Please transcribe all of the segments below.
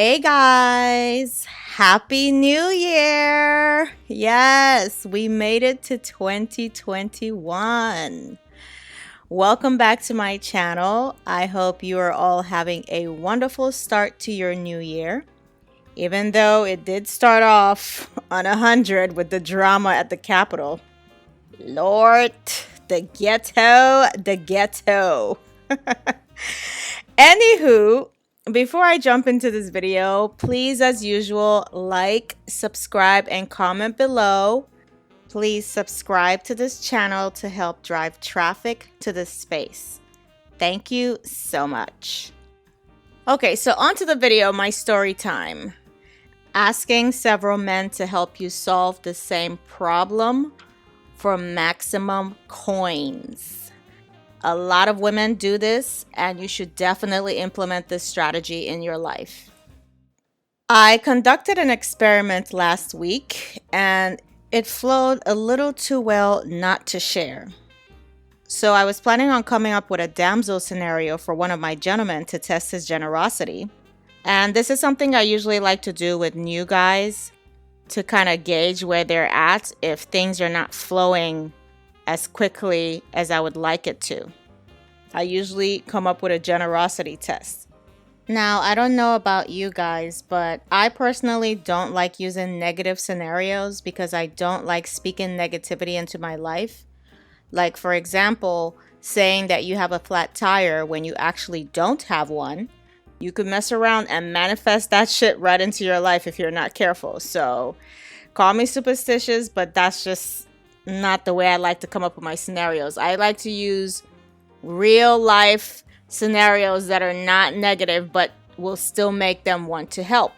Hey guys, Happy New Year! Yes, we made it to 2021. Welcome back to my channel. I hope you are all having a wonderful start to your new year. Even though it did start off on 100 with the drama at the Capitol. Lord, the ghetto, the ghetto. Anywho, before I jump into this video, please, as usual, like, subscribe, and comment below. Please subscribe to this channel to help drive traffic to this space. Thank you so much. Okay, so on to the video, my story time. Asking several men to help you solve the same problem for maximum coins. A lot of women do this, and you should definitely implement this strategy in your life. I conducted an experiment last week, and it flowed a little too well not to share. So I was planning on coming up with a damsel scenario for one of my gentlemen to test his generosity. And this is something I usually like to do with new guys to kind of gauge where they're at if things are not flowing as quickly as I would like it to. I usually come up with a generosity test. Now, I don't know about you guys, but I personally don't like using negative scenarios because I don't like speaking negativity into my life. Like, for example, saying that you have a flat tire when you actually don't have one. You could mess around and manifest that shit right into your life if you're not careful. So, call me superstitious, but that's just not the way I like to come up with my scenarios. I like to use real life scenarios that are not negative but will still make them want to help.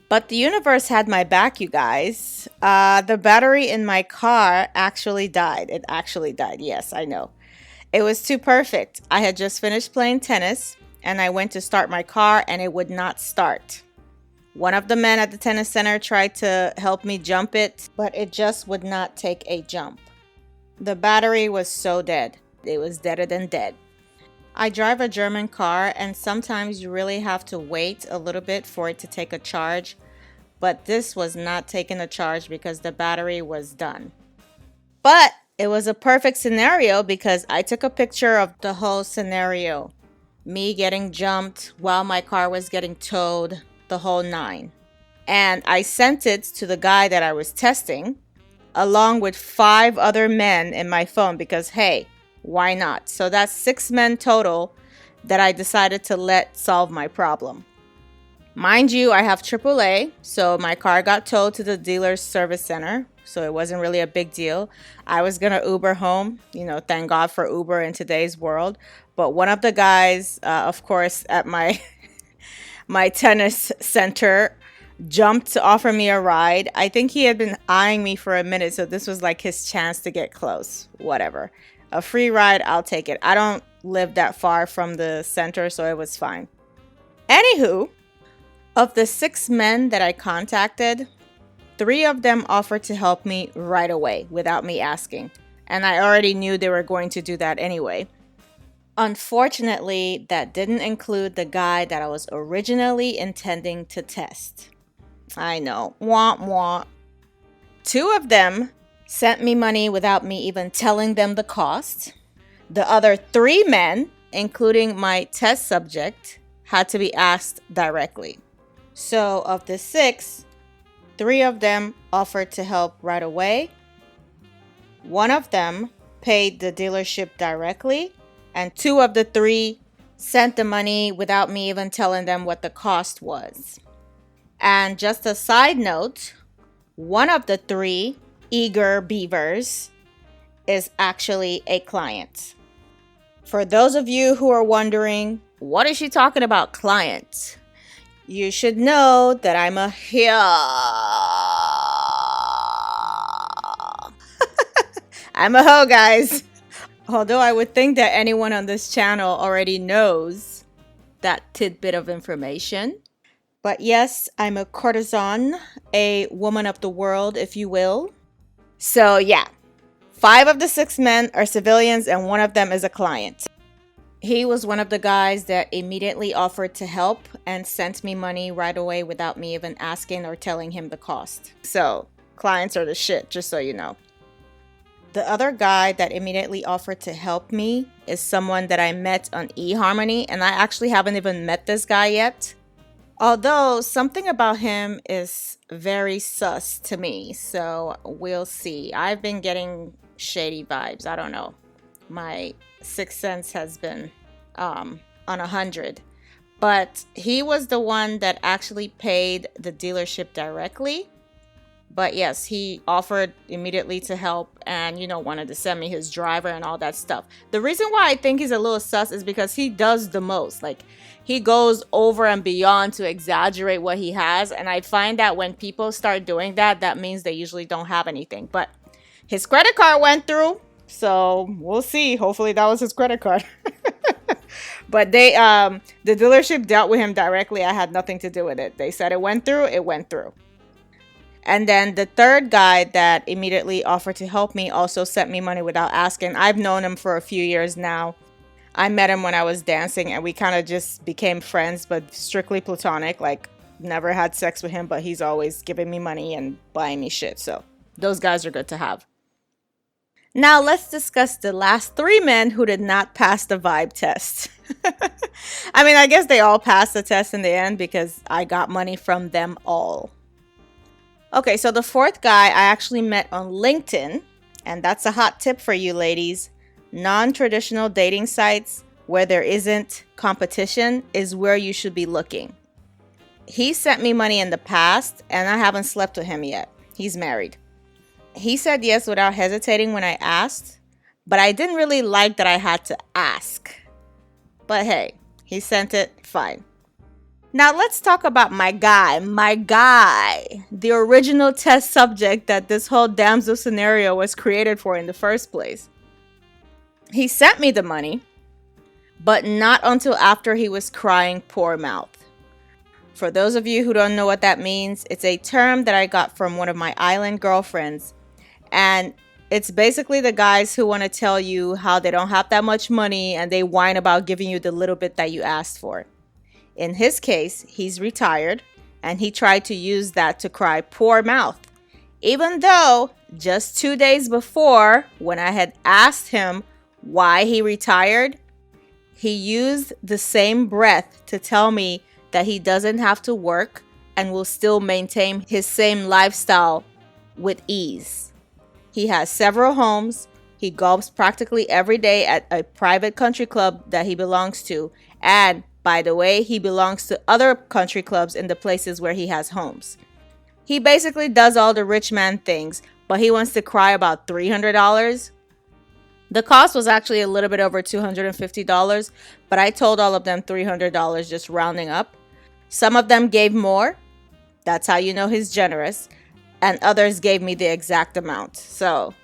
But the universe had my back, you guys. The battery in my car actually died. It actually died. Yes, I know. It was too perfect. I had just finished playing tennis and I went to start my car and it would not start. One of the men at the tennis center tried to help me jump it, but it just would not take a jump. The battery was so dead. It was deader than dead. I drive a German car and sometimes you really have to wait a little bit for it to take a charge, but this was not taking a charge because the battery was done. But it was a perfect scenario because I took a picture of the whole scenario. Me getting jumped while my car was getting towed, the whole nine. And I sent it to the guy that I was testing along with 5 other men in my phone because, hey, why not? So that's 6 men total that I decided to let solve my problem. Mind you, I have AAA, so my car got towed to the dealer's service center, so it wasn't really a big deal. I was going to Uber home, thank God for Uber in today's world. But one of the guys, of course, at my tennis center jumped to offer me a ride. I think he had been eyeing me for a minute, so this was like his chance to get close. Whatever. A free ride, I'll take it. I don't live that far from the center, so it was fine. Anywho, of the 6 men that I contacted, 3 of them offered to help me right away without me asking. And I already knew they were going to do that anyway. Unfortunately, that didn't include the guy that I was originally intending to test. I know. Womp womp. 2 of them sent me money without me even telling them the cost. The other 3 men, including my test subject, had to be asked directly. So of the 6, 3 of them offered to help right away. 1 of them paid the dealership directly, and 2 of the 3 sent the money without me even telling them what the cost was. And just a side note, 1 of the 3 eager beavers is actually a client. For those of you who are wondering, what is she talking about, client? You should know that I'm a I'm a hoe, guys. Although I would think that anyone on this channel already knows that tidbit of information. But yes, I'm a courtesan, a woman of the world, if you will. So yeah, 5 of the 6 men are civilians and 1 of them is a client. He was one of the guys that immediately offered to help and sent me money right away without me even asking or telling him the cost. So, clients are the shit, just so you know. The other guy that immediately offered to help me is someone that I met on eHarmony, and I actually haven't even met this guy yet. Although something about him is very sus to me, so we'll see. I've been getting shady vibes. I don't know. My sixth sense has been on 100. But he was the one that actually paid the dealership directly. But yes, he offered immediately to help and, wanted to send me his driver and all that stuff. The reason why I think he's a little sus is because he does the most. Like, he goes over and beyond to exaggerate what he has. And I find that when people start doing that, that means they usually don't have anything. But his credit card went through. So we'll see. Hopefully that was his credit card. But the dealership dealt with him directly. I had nothing to do with it. They said it went through. It went through. And then the third guy that immediately offered to help me also sent me money without asking. I've known him for a few years now. I met him when I was dancing and we kind of just became friends, but strictly platonic. Like, never had sex with him, but he's always giving me money and buying me shit. So those guys are good to have. Now let's discuss the last 3 men who did not pass the vibe test. I mean, I guess they all passed the test in the end because I got money from them all. Okay, so the fourth guy I actually met on LinkedIn, and that's a hot tip for you ladies. Non-traditional dating sites where there isn't competition is where you should be looking. He sent me money in the past, and I haven't slept with him yet. He's married. He said yes without hesitating when I asked, but I didn't really like that I had to ask. But hey, he sent it, fine. Now let's talk about my guy, the original test subject that this whole damsel scenario was created for in the first place. He sent me the money, but not until after he was crying poor mouth. For those of you who don't know what that means, it's a term that I got from one of my island girlfriends. And it's basically the guys who want to tell you how they don't have that much money and they whine about giving you the little bit that you asked for. In his case, he's retired and he tried to use that to cry poor mouth. Even though just 2 days before, when I had asked him why he retired, he used the same breath to tell me that he doesn't have to work and will still maintain his same lifestyle with ease. He has several homes. He golfs practically every day at a private country club that he belongs to. And by the way, he belongs to other country clubs in the places where he has homes. He basically does all the rich man things, but he wants to cry about $300. The cost was actually a little bit over $250, but I told all of them $300, just rounding up. Some of them gave more. That's how you know he's generous. And others gave me the exact amount. So,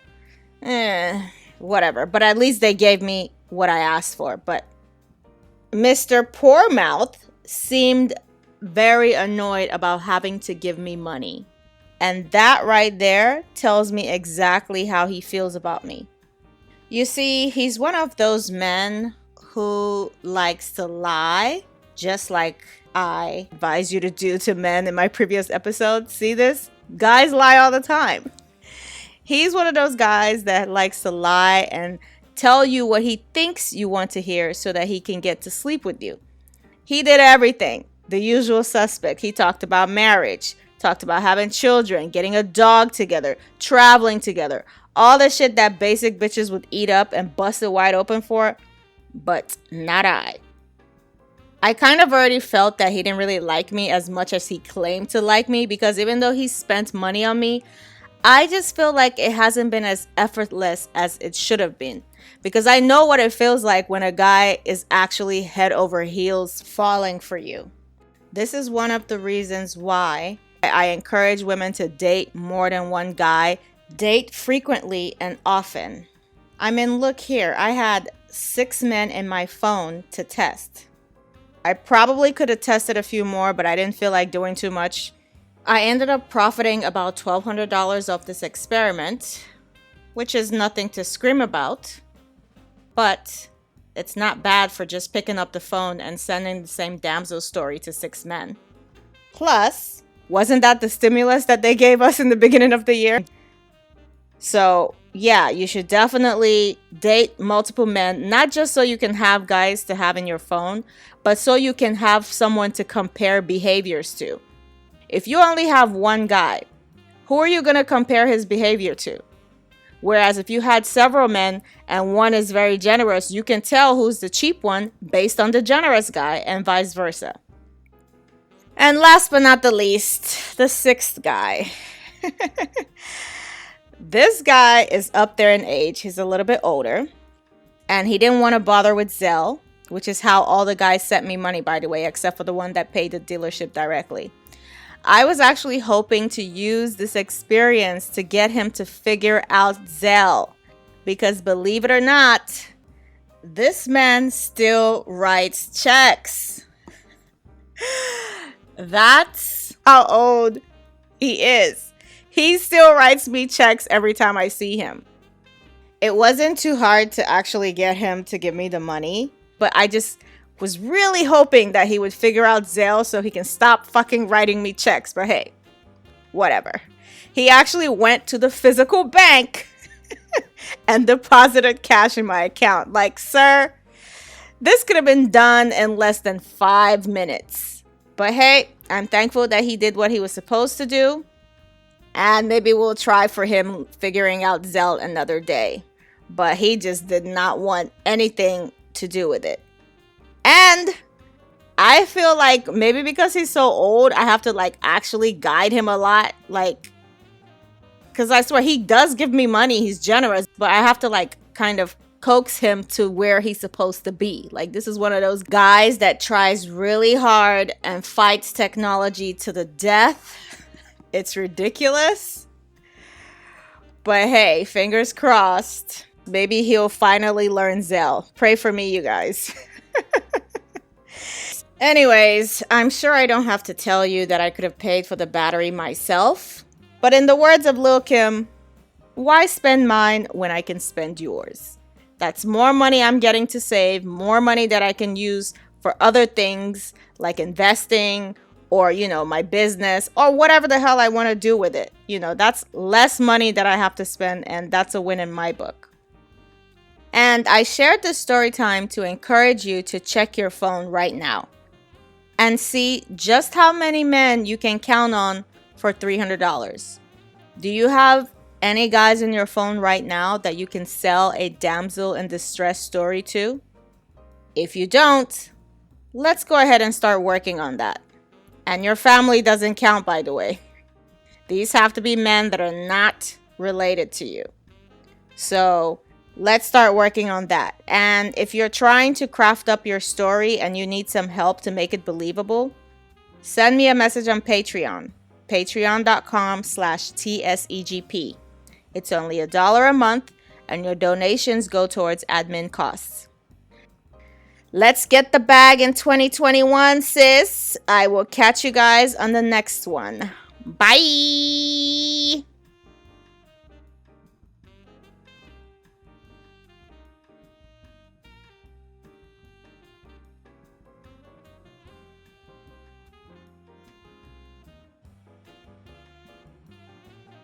whatever. But at least they gave me what I asked for. But Mr. Poormouth seemed very annoyed about having to give me money. And that right there tells me exactly how he feels about me. You see, he's one of those men who likes to lie, just like I advise you to do to men in my previous episode. See this? Guys lie all the time. He's one of those guys that likes to lie and tell you what he thinks you want to hear so that he can get to sleep with you. He did everything. The usual suspect. He talked about marriage, talked about having children, getting a dog together, traveling together. All the shit that basic bitches would eat up and bust it wide open for. But not I. I kind of already felt that he didn't really like me as much as he claimed to like me, because even though he spent money on me, I just feel like it hasn't been as effortless as it should have been. Because I know what it feels like when a guy is actually head over heels falling for you. This is one of the reasons why I encourage women to date more than one guy. Date frequently and often. I mean, look here. I had 6 men in my phone to test. I probably could have tested a few more, but I didn't feel like doing too much. I ended up profiting about $1,200 off this experiment, which is nothing to scream about. But It's not bad for just picking up the phone and sending the same damsel story to 6 men. Plus, wasn't that the stimulus that they gave us in the beginning of the year? So, yeah, you should definitely date multiple men, not just so you can have guys to have in your phone, but so you can have someone to compare behaviors to. If you only have one guy, who are you going to compare his behavior to? Whereas if you had several men and one is very generous, you can tell who's the cheap one based on the generous guy and vice versa. And last but not the least, the 6th guy. This guy is up there in age. He's a little bit older. And he didn't want to bother with Zelle, which is how all the guys sent me money, by the way, except for the one that paid the dealership directly. I was actually hoping to use this experience to get him to figure out Zelle. Because believe it or not, this man still writes checks. That's how old he is. He still writes me checks every time I see him. It wasn't too hard to actually get him to give me the money, but I just was really hoping that he would figure out Zelle so he can stop fucking writing me checks. But hey, whatever. He actually went to the physical bank and deposited cash in my account. Like, sir, this could have been done in less than 5 minutes. But hey, I'm thankful that he did what he was supposed to do. And maybe we'll try for him figuring out Zelle another day. But he just did not want anything to do with it. And I feel like maybe because he's so old, I have to like actually guide him a lot. Like, because I swear he does give me money. He's generous. But I have to like kind of coax him to where he's supposed to be. Like, this is one of those guys that tries really hard and fights technology to the death. It's ridiculous. But hey, fingers crossed. Maybe he'll finally learn Zelle. Pray for me, you guys. Anyways, I'm sure I don't have to tell you that I could have paid for the battery myself. But in the words of Lil Kim, why spend mine when I can spend yours? That's more money I'm getting to save, more money that I can use for other things like investing or, you know, my business or whatever the hell I want to do with it. You know, that's less money that I have to spend, and that's a win in my book. And I shared this story time to encourage you to check your phone right now and see just how many men you can count on for $300. Do you have any guys in your phone right now that you can sell a damsel in distress story to? If you don't, let's go ahead and start working on that. And your family doesn't count, by the way. These have to be men that are not related to you. So let's start working on that. And if you're trying to craft up your story and you need some help to make it believable, send me a message on Patreon. Patreon.com/TSEGP. It's only $1 a month, and your donations go towards admin costs. Let's get the bag in 2021, sis. I will catch you guys on the next one. Bye.